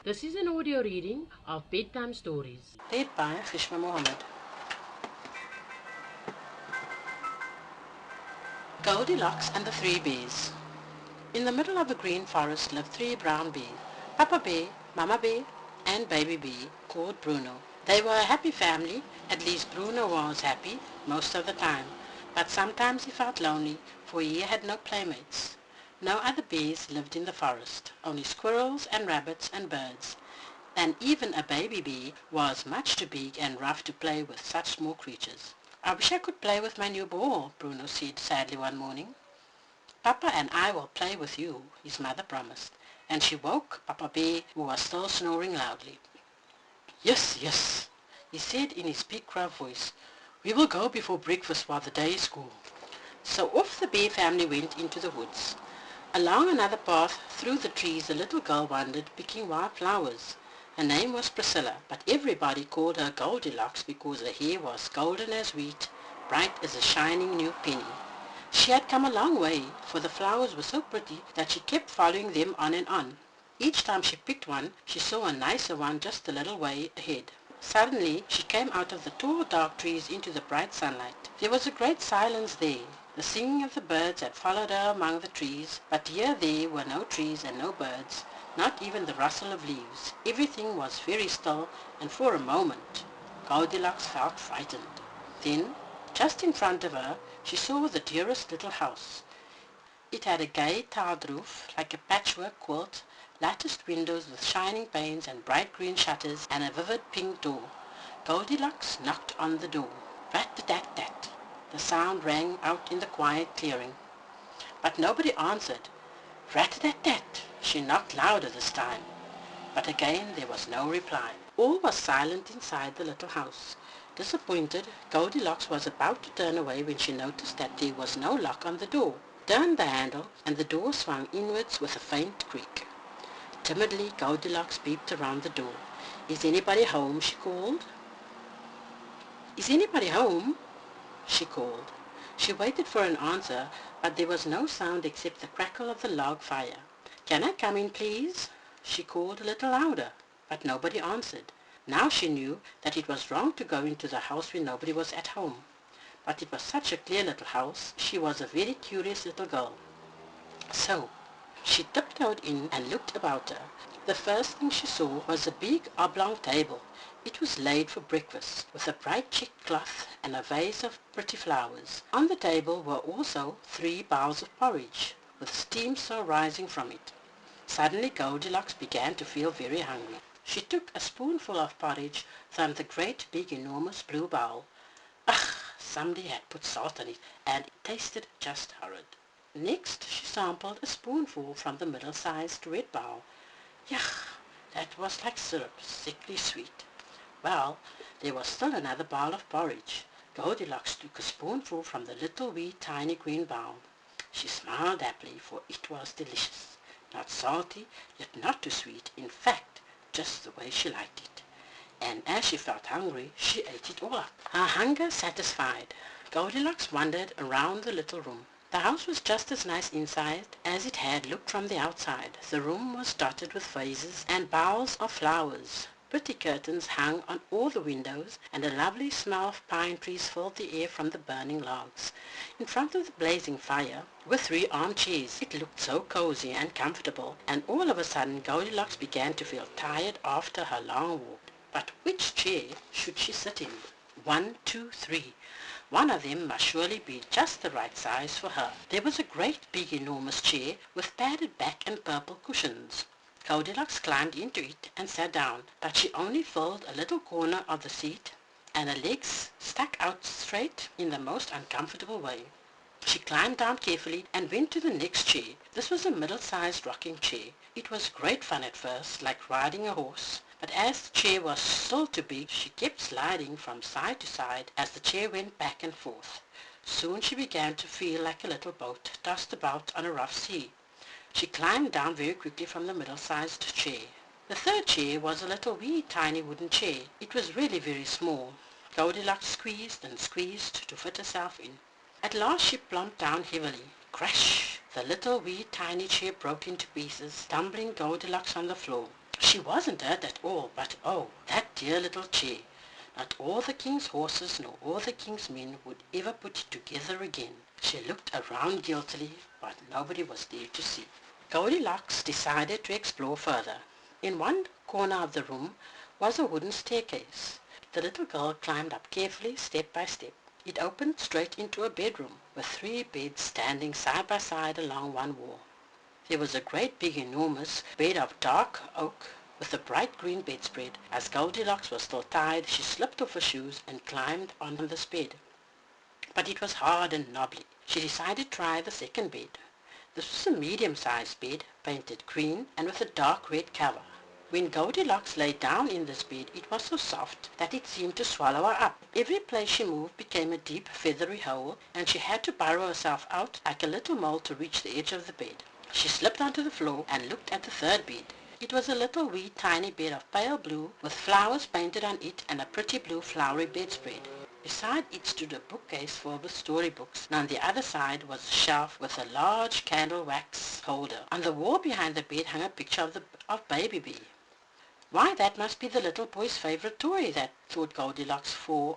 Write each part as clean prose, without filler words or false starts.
This is an audio reading of Bedtime Stories. Read by Khishma Mohammed. Goldilocks and the Three Bears. In the middle of a green forest lived three brown bears, Papa Bear, Mama Bear, and Baby Bear, called Bruno. They were a happy family, at least Bruno was happy most of the time, but sometimes he felt lonely, for he had no playmates. No other bears lived in the forest, only squirrels and rabbits and birds, and even a baby bee was much too big and rough to play with such small creatures. "I wish I could play with my new ball," Bruno said sadly one morning. "Papa and I will play with you," his mother promised, and she woke Papa Bear, who was still snoring loudly. "Yes, yes," he said in his big gruff voice. "We will go before breakfast while the day is cool." So off the bear family went into the woods. Along another path through the trees a little girl wandered, picking wild flowers. Her name was Priscilla, but everybody called her Goldilocks because her hair was golden as wheat, bright as a shining new penny. She had come a long way, for the flowers were so pretty that she kept following them on and on. Each time she picked one, she saw a nicer one just a little way ahead. Suddenly she came out of the tall dark trees into the bright sunlight. There was a great silence there. The singing of the birds had followed her among the trees, but here there were no trees and no birds, not even the rustle of leaves. Everything was very still, and for a moment Goldilocks felt frightened. Then, just in front of her, she saw the dearest little house. It had a gay tiled roof, like a patchwork quilt, latticed windows with shining panes and bright green shutters, and a vivid pink door. Goldilocks knocked on the door. Rat-a-tat-tat. The sound rang out in the quiet clearing. But nobody answered. Rat-a-tat-tat. She knocked louder this time. But again there was no reply. All was silent inside the little house. Disappointed, Goldilocks was about to turn away when she noticed that there was no lock on the door. Turned the handle, and the door swung inwards with a faint creak. Timidly, Goldilocks peeped around the door. "Is anybody home?" she called. "Is anybody home?" she called. She waited for an answer, but there was no sound except the crackle of the log fire. "Can I come in, please?" she called a little louder, but nobody answered. Now she knew that it was wrong to go into the house when nobody was at home. But it was such a clear little house. She was a very curious little girl. So she tiptoed in and looked about her. The first thing she saw was a big oblong table. It was laid for breakfast, with a bright checked cloth and a vase of pretty flowers. On the table were also 3 bowls of porridge, with steam still rising from it. Suddenly Goldilocks began to feel very hungry. She took a spoonful of porridge from the great big enormous blue bowl. Ugh! Somebody had put salt on it, and it tasted just horrid. Next she sampled a spoonful from the middle-sized red bowl. Yuck! That was like syrup, sickly sweet. Well, there was still another bowl of porridge. Goldilocks took a spoonful from the little wee tiny green bowl. She smiled happily, for it was delicious. Not salty, yet not too sweet. In fact, just the way she liked it. And as she felt hungry, she ate it all up. Her hunger satisfied, Goldilocks wandered around the little room. The house was just as nice inside as it had looked from the outside. The room was dotted with vases and bowls of flowers. Pretty curtains hung on all the windows, and a lovely smell of pine trees filled the air from the burning logs. In front of the blazing fire were 3 armchairs. It looked so cozy and comfortable, and all of a sudden Goldilocks began to feel tired after her long walk. But which chair should she sit in? 1, 2, 3. One of them must surely be just the right size for her. There was a great big enormous chair with padded back and purple cushions. Goldilocks climbed into it and sat down, but she only filled a little corner of the seat, and her legs stuck out straight in the most uncomfortable way. She climbed down carefully and went to the next chair. This was a middle-sized rocking chair. It was great fun at first, like riding a horse. But as the chair was still too big, she kept sliding from side to side as the chair went back and forth. Soon she began to feel like a little boat tossed about on a rough sea. She climbed down very quickly from the middle-sized chair. The third chair was a little wee tiny wooden chair. It was really very small. Goldilocks squeezed and squeezed to fit herself in. At last she plumped down heavily. Crash! The little wee tiny chair broke into pieces, tumbling Goldilocks on the floor. She wasn't hurt at all, but oh, that dear little chair! Not all the king's horses nor all the king's men would ever put it together again. She looked around guiltily, but nobody was there to see. Goldilocks decided to explore further. In one corner of the room was a wooden staircase. The little girl climbed up carefully, step by step. It opened straight into a bedroom, with 3 beds standing side by side along one wall. There was a great big enormous bed of dark oak, with a bright green bedspread. As Goldilocks was still tired, she slipped off her shoes and climbed on this bed. But it was hard and knobbly. She decided to try the second bed. This was a medium-sized bed, painted green and with a dark red cover. When Goldilocks lay down in this bed, it was so soft that it seemed to swallow her up. Every place she moved became a deep feathery hole, and she had to burrow herself out like a little mole to reach the edge of the bed. She slipped onto the floor and looked at the third bed. It was a little wee tiny bed of pale blue, with flowers painted on it and a pretty blue flowery bedspread. Beside it stood a bookcase filled with storybooks, and on the other side was a shelf with a large candle wax holder. On the wall behind the bed hung a picture of Baby Bee. Why, that must be the little boy's favorite toy, thought Goldilocks, for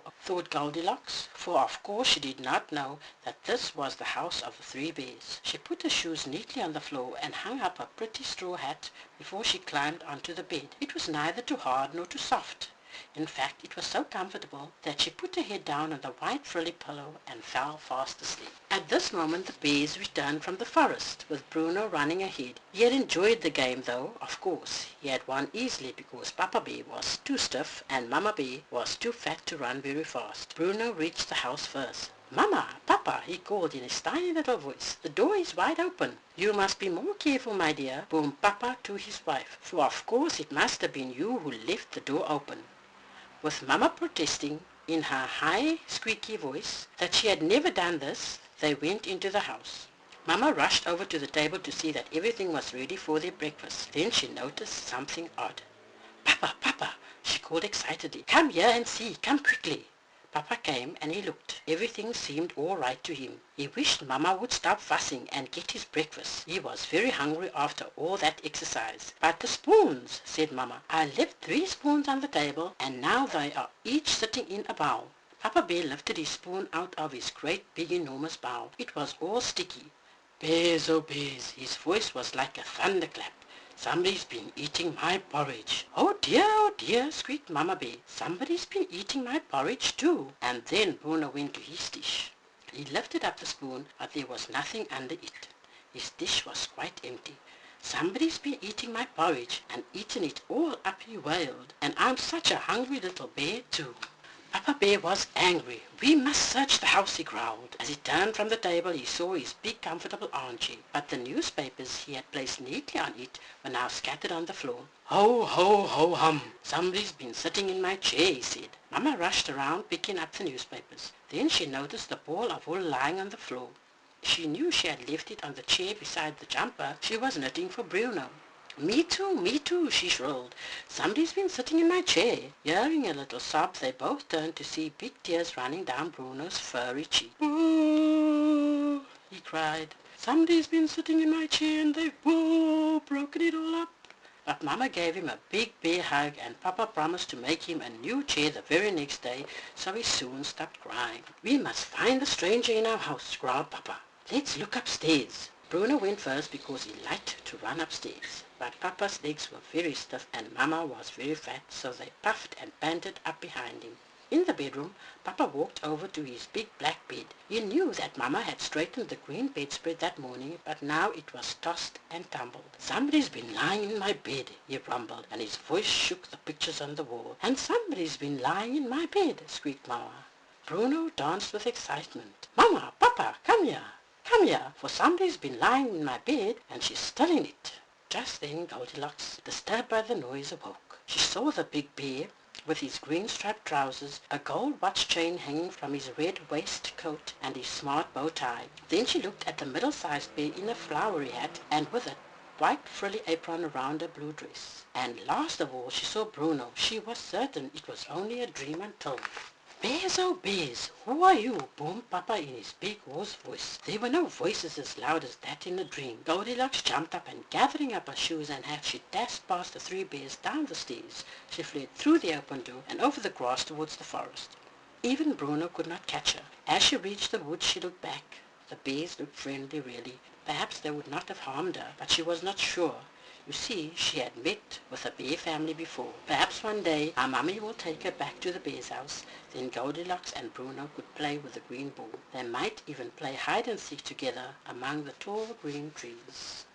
of course she did not know that this was the house of the 3 bears. She put her shoes neatly on the floor and hung up a pretty straw hat before she climbed onto the bed. It was neither too hard nor too soft. In fact, it was so comfortable that she put her head down on the white frilly pillow and fell fast asleep. At this moment the bears returned from the forest, with Bruno running ahead. He had enjoyed the game, though, of course. He had won easily because Papa Bear was too stiff and Mama Bear was too fat to run very fast. Bruno reached the house first. "Mama, Papa," he called in his tiny little voice, "the door is wide open." "You must be more careful, my dear," boomed Papa to his wife, "for of course it must have been you who left the door open." With Mama protesting in her high, squeaky voice that she had never done this, they went into the house. Mama rushed over to the table to see that everything was ready for their breakfast. Then she noticed something odd. "Papa, Papa," she called excitedly, "come here and see, come quickly." Papa came and he looked. Everything seemed all right to him. He wished Mama would stop fussing and get his breakfast. He was very hungry after all that exercise. "But the spoons," said Mama. "I left 3 spoons on the table, and now they are each sitting in a bowl." Papa Bear lifted his spoon out of his great big enormous bowl. It was all sticky. "Bears, oh bears," his voice was like a thunderclap. "Somebody's been eating my porridge." "Oh dear," squeaked Mama Bear. "Somebody's been eating my porridge too." And then Bruno went to his dish. He lifted up the spoon, but there was nothing under it. His dish was quite empty. "Somebody's been eating my porridge and eaten it all up," he wailed. "And I'm such a hungry little bear too." Papa Bear was angry. "We must search the house," he growled. As he turned from the table he saw his big comfortable armchair, but the newspapers he had placed neatly on it were now scattered on the floor. "Ho, ho, ho, hum! Somebody's been sitting in my chair," he said. Mama rushed around picking up the newspapers. Then she noticed the ball of wool lying on the floor. She knew she had left it on the chair beside the jumper she was knitting for Bruno. Me too," she shrilled. "Somebody's been sitting in my chair." Hearing a little sob, they both turned to see big tears running down Bruno's furry cheek. "Boo!" he cried. "Somebody's been sitting in my chair and they've broken it all up." But Mama gave him a big bear hug, and Papa promised to make him a new chair the very next day, so he soon stopped crying. "We must find the stranger in our house," growled Papa. "Let's look upstairs." Bruno went first because he liked to run upstairs. But Papa's legs were very stiff and Mama was very fat, so they puffed and panted up behind him. In the bedroom, Papa walked over to his big black bed. He knew that Mama had straightened the green bedspread that morning, but now it was tossed and tumbled. "Somebody's been lying in my bed," he rumbled, and his voice shook the pictures on the wall. "And somebody's been lying in my bed," squeaked Mama. Bruno danced with excitement. "Mama, Papa, come here, for somebody's been lying in my bed, and she's still in it." Just then Goldilocks, disturbed by the noise, awoke. She saw the big bear, with his green striped trousers, a gold watch chain hanging from his red waistcoat, and his smart bow tie. Then she looked at the middle-sized bear in a flowery hat, and with a white frilly apron around her blue dress. And last of all she saw Bruno. She was certain it was only a dream until Bears, oh bears, who are you? Boomed Papa in his big hoarse voice. There were no voices as loud as that in a dream. Goldilocks jumped up and gathering up her shoes and hat, she dashed past the three bears down the stairs. She fled through the open door and over the grass towards the forest. Even Bruno could not catch her. As she reached the woods she looked back. The bears looked friendly really. Perhaps they would not have harmed her, but she was not sure. You see, she had met with a bear family before. Perhaps one day our mummy will take her back to the bear's house. Then Goldilocks and Bruno could play with the green ball. They might even play hide and seek together among the tall green trees.